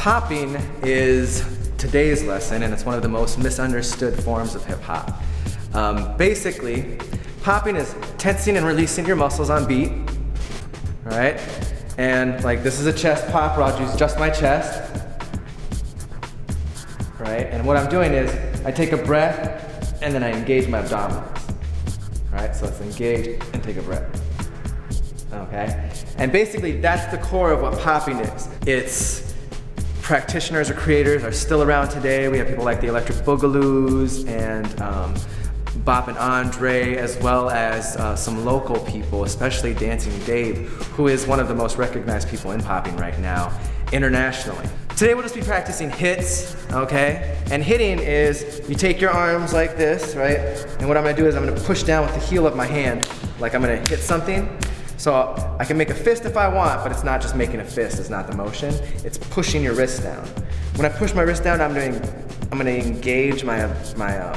Popping is today's lesson, and it's one of the most misunderstood forms of hip hop. Basically, popping is tensing and releasing your muscles on beat, right? And like this is a chest pop where I'll use just my chest, right? And what I'm doing is I take a breath and then I engage my abdominals, right? So let's engage and take a breath, okay? And basically that's the core of what popping is. It's practitioners or creators are still around today. We have people like the Electric Boogaloos and Bop and Andre, as well as some local people, especially Dancing Dave, who is one of the most recognized people in popping right now, internationally. Today we'll just be practicing hits, okay? And hitting is, you take your arms like this, right? And what I'm gonna do is I'm gonna push down with the heel of my hand, like I'm gonna hit something. So I can make a fist if I want, but it's not just making a fist, it's not the motion. It's pushing your wrist down. When I push my wrist down, I'm gonna engage my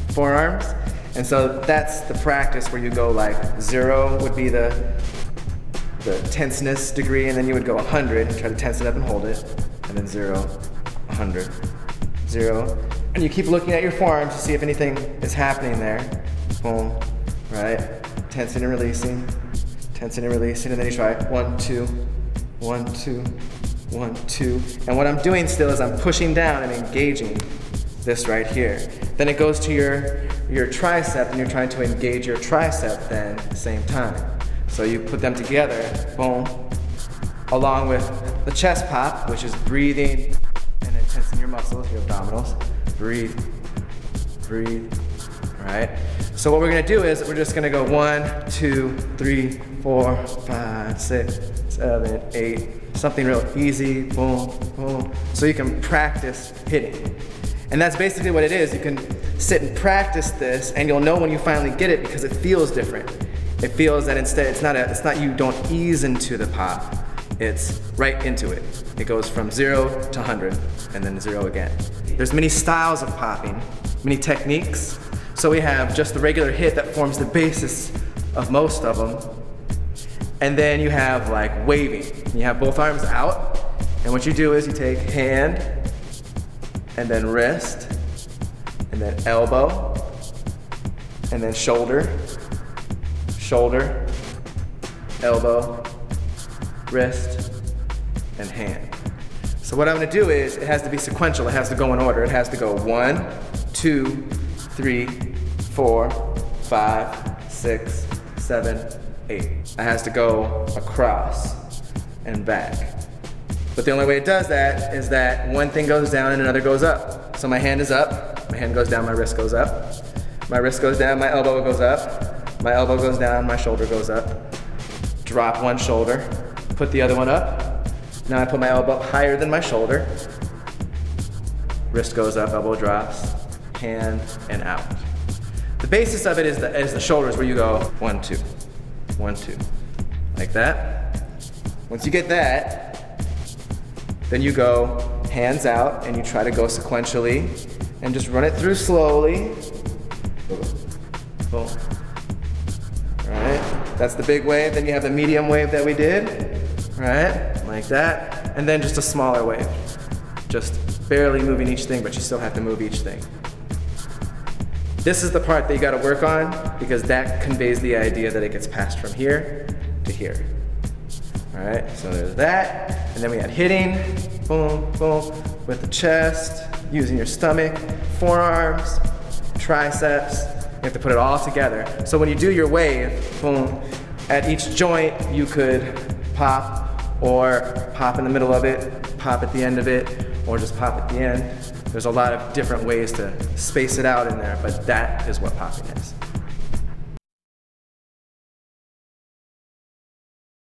forearms. And so that's the practice where you go like 0 would be the tenseness degree, and then you would go 100 and try to tense it up and hold it. And then 0, 100, 0. And you keep looking at your forearms to see if anything is happening there. Boom, right? Tensing and releasing, tensing and releasing, and then you try 1, 2, 1, 2, 1, 2. And what I'm doing still is I'm pushing down and engaging this right here. Then it goes to your tricep, and you're trying to engage your tricep then at the same time. So you put them together, boom, along with the chest pop, which is breathing and then tensing your muscles, your abdominals. Breathe, breathe, all right? So what we're gonna do is we're just gonna go 1, 2, 3, 4, 5, 6, 7, 8, something real easy, boom, boom. So you can practice hitting. And that's basically what it is. You can sit and practice this, and you'll know when you finally get it because it feels different. It feels that instead, it's not you don't ease into the pop, it's right into it. It goes from 0 to 100, and then 0 again. There's many styles of popping, many techniques. So we have just the regular hit that forms the basis of most of them. And then you have like waving. You have both arms out, and what you do is you take hand, and then wrist, and then elbow, and then shoulder, shoulder, elbow, wrist, and hand. So what I'm gonna do is, it has to be sequential, it has to go in order. It has to go 1, 2, 3, 4, 5, 6, 7, 8. It has to go across and back. But the only way it does that is that one thing goes down and another goes up. So my hand is up, my hand goes down, my wrist goes up. My wrist goes down, my elbow goes up. My elbow goes down, my shoulder goes up. Drop one shoulder, put the other one up. Now I put my elbow up higher than my shoulder. Wrist goes up, elbow drops, hand, and out. The basis of it is the shoulders, where you go 1, 2, 1, 2, like that. Once you get that, then you go hands out and you try to go sequentially and just run it through slowly. Boom. Right? That's the big wave. Then you have the medium wave that we did, right? Like that. And then just a smaller wave. Just barely moving each thing, but you still have to move each thing. This is the part that you gotta work on, because that conveys the idea that it gets passed from here to here. All right, so there's that. And then we had hitting, boom, boom, with the chest, using your stomach, forearms, triceps. You have to put it all together. So when you do your wave, boom, at each joint you could pop, or pop in the middle of it, pop at the end of it, or just pop at the end. There's a lot of different ways to space it out in there, but that is what popping is.